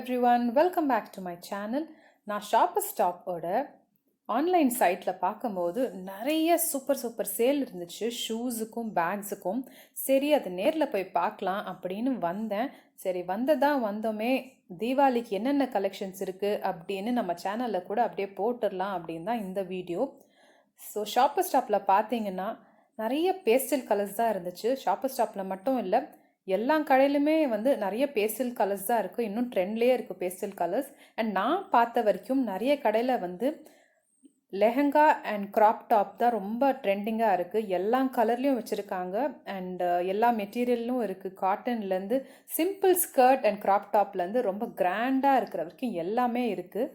everyone, welcome back to my channel. நான் shopper ஸ்டாப்போட online சைட்டில் பார்க்கும்போது நிறைய சூப்பர் சேல் இருந்துச்சு ஷூஸுக்கும் பேக்ஸுக்கும். சரி அது நேரில் போய் பார்க்கலாம் அப்படின்னு வந்தேன். சரி வந்தோமே, தீபாவளிக்கு என்னென்ன கலெக்ஷன்ஸ் இருக்குது அப்படின்னு நம்ம சேனலில் கூட அப்படியே போட்டுடலாம் அப்படின்னு தான் இந்த வீடியோ. ஸோ ஷாப்பர் ஸ்டாப்பில் பார்த்தீங்கன்னா நிறைய பேஸ்டல் கலர்ஸ் தான் இருந்துச்சு. ஷாப்பர் ஸ்டாப்பில் மட்டும் இல்லை, எல்லா கடையிலுமே நிறைய பேஸ்டல் கலர்ஸ் தான் இருக்குது. இன்னும் ட்ரெண்ட்லேயே இருக்குது பேஸ்டல் கலர்ஸ். அண்ட் நான் பார்த்த வரைக்கும் நிறைய கடையில் லெஹங்கா அண்ட் க்ராப் டாப் தான் ரொம்ப ட்ரெண்டிங்காக இருக்குது. எல்லா கலர்லேயும் வச்சுருக்காங்க அண்ட் எல்லா மெட்டீரியலும் இருக்குது. காட்டன்லேருந்து சிம்பிள் ஸ்கர்ட் அண்ட் க்ராப் டாப்லேருந்து ரொம்ப கிராண்டாக இருக்கிற வரைக்கும் எல்லாமே இருக்குது.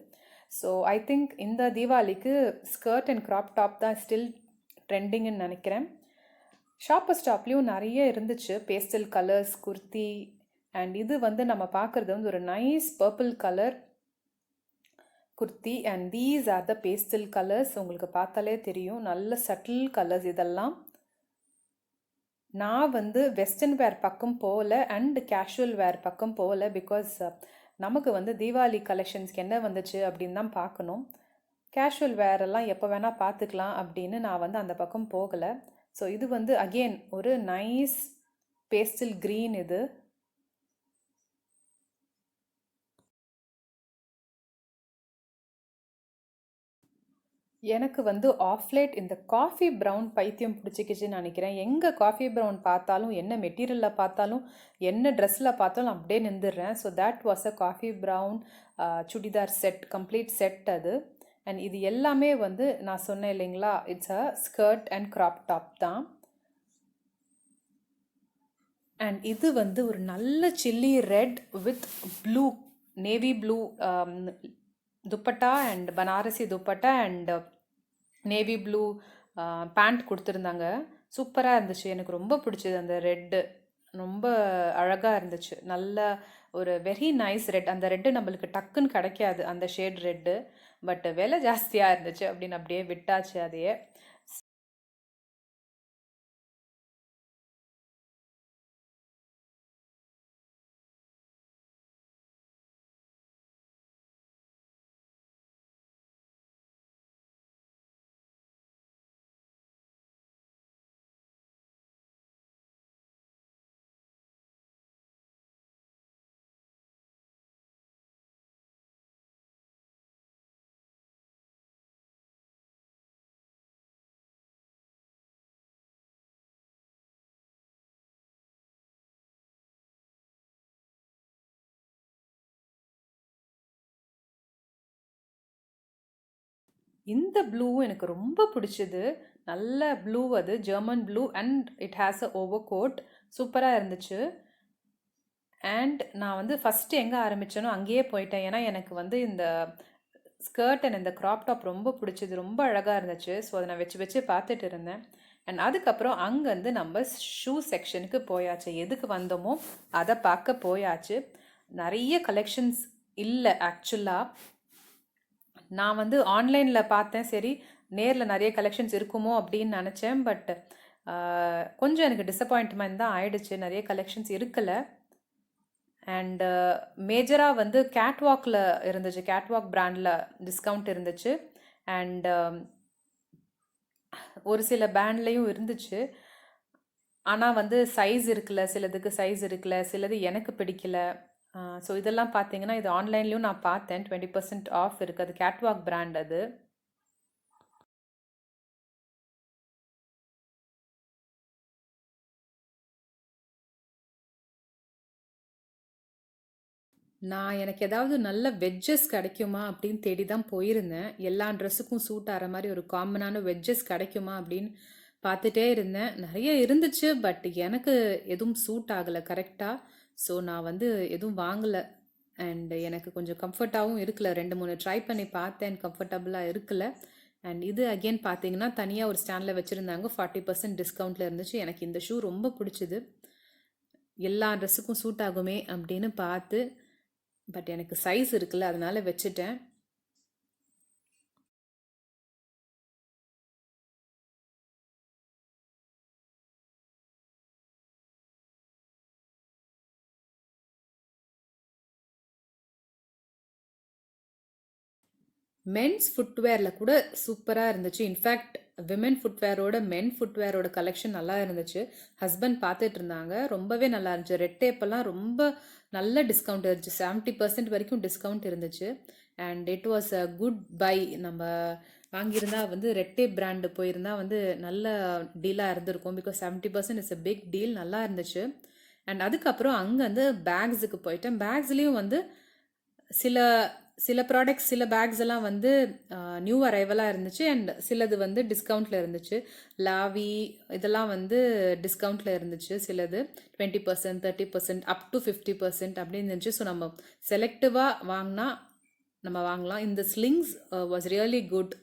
ஸோ ஐ திங்க் இந்த தீபாவளிக்கு ஸ்கர்ட் அண்ட் க்ராப் டாப் தான் ஸ்டில் ட்ரெண்டிங்னு நினைக்கிறேன். ஷாப்பர் ஸ்டாப்லேயும் நிறைய இருந்துச்சு பேஸ்டல் கலர்ஸ், குர்த்தி. அண்ட் இது நம்ம பார்க்குறது ஒரு nice purple colour kurti. And these are the pastel colours. உங்களுக்கு பார்த்தாலே தெரியும், நல்ல சட்டில் கலர்ஸ் இதெல்லாம். நான் வெஸ்டர்ன் வேர் பக்கம் போகல அண்ட் கேஷுவல் வேர் பக்கம் போகல. பிகாஸ் நமக்கு தீபாவளி கலெக்ஷன்ஸ்க்கு என்ன வந்துச்சு அப்படின்னு தான் பார்க்கணும். கேஷுவல் வேரெல்லாம் எப்போ வேணால் பார்த்துக்கலாம் அப்படின்னு நான் அந்த பக்கம் போகலை. ஸோ இது அகெயின் ஒரு நைஸ் பேஸ்டல் க்ரீன். இது எனக்கு ஆஃப்லேட் இந்த காஃபி ப்ரௌன் பைத்தியம் பிடிச்சிக்கிச்சுன்னு நினைக்கிறேன். எங்கே காஃபி ப்ரௌன் பார்த்தாலும், என்ன மெட்டீரியலில் பார்த்தாலும், என்ன ட்ரெஸ்ஸில் பார்த்தாலும் அப்படியே நின்றுடுறேன். So that was a coffee brown churidar set, complete set அது. அண்ட் இது எல்லாமே நான் சொன்னேன் இல்லைங்களா, it's a skirt and crop top தான். அண்ட் இது ஒரு நல்ல chilli red with blue, navy blue dupatta and Banarasi dupatta and navy blue pant கொடுத்துருந்தாங்க. சூப்பராக இருந்துச்சு, எனக்கு ரொம்ப பிடிச்சது. அந்த ரெட்டு ரொம்ப அழகாக இருந்துச்சு. நல்ல ஒரு வெரி நைஸ் ரெட். அந்த ரெட்டு நம்மளுக்கு டக்குன்னு கிடைக்காது, அந்த ஷேட் ரெட்டு. பட் விலை ஜாஸ்தியாக இருந்துச்சு அப்படின்னு அப்படியே விட்டாச்சு அதையே. இந்த ப்ளூவும் எனக்கு ரொம்ப பிடிச்சது. நல்ல ப்ளூ, அது German blue and it has a over coat. சூப்பராக இருந்துச்சு. அண்ட் நான் ஃபஸ்ட்டு எங்கே ஆரம்பித்தேனோ அங்கேயே போயிட்டேன். ஏன்னா எனக்கு இந்த ஸ்கர்ட் அண்ட் இந்த க்ராப் டாப் ரொம்ப பிடிச்சது, ரொம்ப அழகாக இருந்துச்சு. ஸோ அதை நான் வச்சு பார்த்துட்டு இருந்தேன். அண்ட் அதுக்கப்புறம் அங்கேருந்து நம்ம ஷூ செக்ஷனுக்கு போயாச்சு. எதுக்கு வந்தோமோ அதை பார்க்க போயாச்சு. நிறைய கலெக்ஷன்ஸ் இல்லை ஆக்சுவலாக. நான் ஆன்லைனில் பார்த்தேன், சரி நேரில் நிறைய கலெக்ஷன்ஸ் இருக்குமோ அப்படின்னு நினச்சேன். பட் கொஞ்சம் எனக்கு டிசப்பாயின்ட்மெண்ட் தான் ஆயிடுச்சு, நிறைய கலெக்ஷன்ஸ் இருக்கலை. அண்டு மேஜராக கேட்வாக்கில் இருந்துச்சு, கேட்வாக் பிராண்டில் டிஸ்கவுண்ட் இருந்துச்சு. அண்ட் ஒரு சில பேண்ட்லேயும் இருந்துச்சு. ஆனால் சைஸ் இருக்குல்ல, சிலதுக்கு சைஸ் இருக்குல்ல, சிலது எனக்கு பிடிக்கல. ஸோ இதெல்லாம் பார்த்தீங்கன்னா இது ஆன்லைன்லேயும் நான் பார்த்தேன், 20% ஆஃப் இருக்குது. அது கேட்வாக் பிராண்ட் அது. எனக்கு ஏதாவது நல்ல வெஜ்ஜஸ் கிடைக்குமா அப்படின்னு தேடி தான் போயிருந்தேன். எல்லா ட்ரெஸ்ஸுக்கும் சூட் ஆகிற மாதிரி ஒரு காமனான வெஜ்ஜஸ் கிடைக்குமா அப்படின்னு பார்த்துட்டே இருந்தேன். நிறைய இருந்துச்சு, பட் எனக்கு எதுவும் சூட் ஆகலை கரெக்டாக. ஸோ நான் எதுவும் வாங்கலை. அண்ட் எனக்கு கொஞ்சம் கம்ஃபர்ட்டாகவும் இருக்கல. 2-3 ட்ரை பண்ணி பார்த்தேன், கம்ஃபர்டபுளாக இருக்கல. அண்ட் இது அகெயின் பார்த்தீங்கன்னா தனியாக ஒரு ஸ்டாண்டில் வச்சுருந்தாங்க, 40% டிஸ்கவுண்ட்டில் இருந்துச்சு. எனக்கு இந்த ஷூ ரொம்ப பிடிச்சிது, எல்லா ட்ரெஸ்ஸுக்கும் சூட் ஆகுமே அப்படின்னு பார்த்து. பட் எனக்கு சைஸ் இருக்குல்ல, அதனால வச்சுட்டேன். மென்ஸ் ஃபுட்வேரில் கூட சூப்பராக இருந்துச்சு. இன்ஃபேக்ட் விமென் ஃபுட்வேரோட மென் ஃபுட்வேரோட கலெக்ஷன் நல்லா இருந்துச்சு. ஹஸ்பண்ட் பார்த்துட்டு இருந்தாங்க. ரொம்பவே நல்லா இருந்துச்சு. ரெட் டேப்பெல்லாம் ரொம்ப நல்ல டிஸ்கவுண்ட் இருந்துச்சு. 70% வரைக்கும் டிஸ்கவுண்ட் இருந்துச்சு. And it was a good bye. நம்ம வாங்கியிருந்தா வந்து ரெட் டேப் பிராண்டு போயிருந்தா வந்து நல்ல டீலாக இருந்திருக்கும். Because 70% is a big deal. நல்லா இருந்துச்சு. அண்ட் அதுக்கப்புறம் அங்கே வந்து பேக்ஸுக்கு போயிட்டேன். பேக்ஸ்லேயும் வந்து சில சில ப்ராடக்ட்ஸ், சில பேக்ஸ் எல்லாம் வந்து நியூ அரைவலாக இருந்துச்சு. அண்ட் சிலது வந்து டிஸ்கவுண்ட்டில் இருந்துச்சு. லாவி இதெல்லாம் வந்து டிஸ்கவுண்ட்டில் இருந்துச்சு. சிலது 20%, 30%, அப் டு 50% அப்படின்னு இருந்துச்சு. ஸோ நம்ம செலக்டிவாக வாங்கினா நம்ம வாங்கலாம். இந்த ஸ்லிங்ஸ் வாஸ் ரியலி குட்.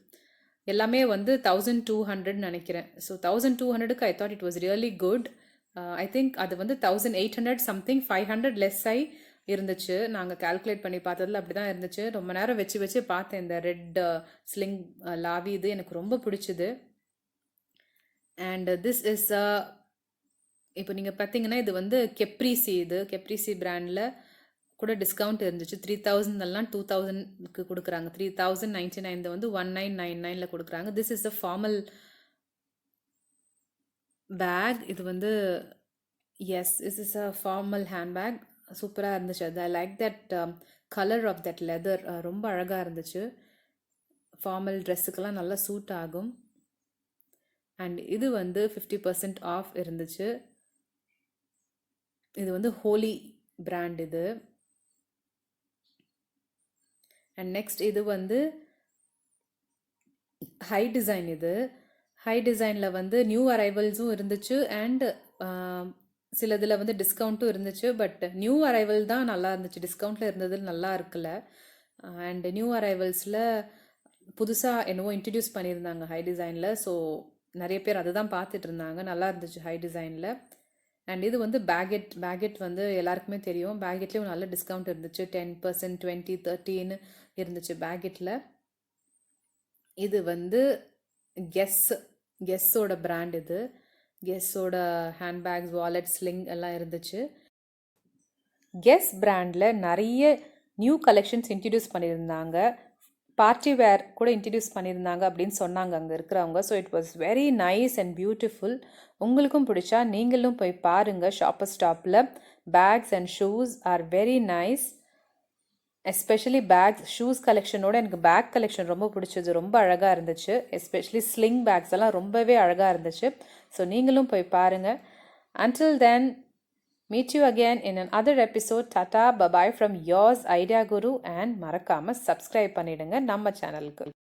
எல்லாமே வந்து 1200 நினைக்கிறேன். ஸோ 1200க்கு I thought it was really good. I think அது வந்து 1800 சம்திங், 500 லெஸ் ஆகி இருந்துச்சு. நாங்கள் கால்குலேட் பண்ணி பார்த்ததில் அப்படி தான் இருந்துச்சு. ரொம்ப நேரம் வச்சு பார்த்தேன். இந்த ரெட் ஸ்லிங் லாவி இது எனக்கு ரொம்ப பிடிச்சிது. அண்ட் திஸ் இஸ் இப்போ நீங்கள் பார்த்தீங்கன்னா இது வந்து கெப்ரிசி. இது கெப்ரிசி பிராண்டில் கூட டிஸ்கவுண்ட் இருந்துச்சு. 3000 எல்லாம் 2000க்கு கொடுக்குறாங்க. 3099 வந்து 1999ல கொடுக்குறாங்க. This is a formal bag. இது வந்து yes, this is a formal handbag. சூப்பராக இருந்துச்சு. அது I like that colour of that leather. ரொம்ப அழகாக இருந்துச்சு. ஃபார்மல் ட்ரெஸ்ஸுக்கெல்லாம் நல்லா சூட் ஆகும். அண்ட் இது வந்து 50% ஆஃப் இருந்துச்சு. இது வந்து ஹோலி பிராண்ட் இது. அண்ட் நெக்ஸ்ட் இது வந்து ஹை டிசைன். இது ஹை டிசைனில் வந்து நியூ அரைவல்ஸும் இருந்துச்சு. அண்ட் சிலதில் வந்து டிஸ்கவுண்ட்டும் இருந்துச்சு. பட் நியூ அரைவல் தான் நல்லா இருந்துச்சு. டிஸ்கவுண்ட்டில் இருந்தது நல்லா இருக்குல்ல. அண்ட் நியூ அரைவல்ஸில் புதுசாக என்னவோ இன்ட்ரடியூஸ் பண்ணியிருந்தாங்க ஹை டிசைனில். ஸோ நிறைய பேர் அதை தான் பார்த்துட்டு இருந்தாங்க. நல்லா இருந்துச்சு ஹை டிசைனில். அண்ட் இது வந்து பேகெட் வந்து எல்லாருக்குமே தெரியும். பேகெட்லேயும் நல்ல டிஸ்கவுண்ட் இருந்துச்சு. 10%, 20, 30ன்னு இருந்துச்சு பேகெட்டில். இது வந்து கெஸ்ஸோட பிராண்ட். இது கெஸ்ஸோட ஹேண்ட்பேக்ஸ், வாலெட், ஸ்லிங் எல்லாம் இருந்துச்சு. கெஸ் பிராண்டில் நிறைய நியூ கலெக்ஷன்ஸ் இன்ட்ரடியூஸ் பண்ணியிருந்தாங்க. பார்ட்டி வேர் கூட இன்ட்ரடியூஸ் பண்ணியிருந்தாங்க அப்படின்னு சொன்னாங்க அங்கே இருக்கிறவங்க. So it was very nice and beautiful. உங்களுக்கும் பிடிச்சா நீங்களும் போய் பாருங்கள். ஷாப்பர் ஸ்டாப்பில் bags and shoes are very nice. Especially bags, shoes கலெக்ஷனோட எனக்கு பேக் கலெக்ஷன் ரொம்ப பிடிச்சது. ரொம்ப அழகாக இருந்துச்சு. எஸ்பெஷலி ஸ்லிங் பேக்ஸ் எல்லாம் ரொம்பவே அழகாக இருந்துச்சு. ஸோ நீங்களும் போய் பாருங்கள். Until then, meet you again in another episode. Tata, bye-bye from yours, Idea Guru, and மறக்காம subscribe பண்ணிடுங்க நம்ம சேனலுக்கு.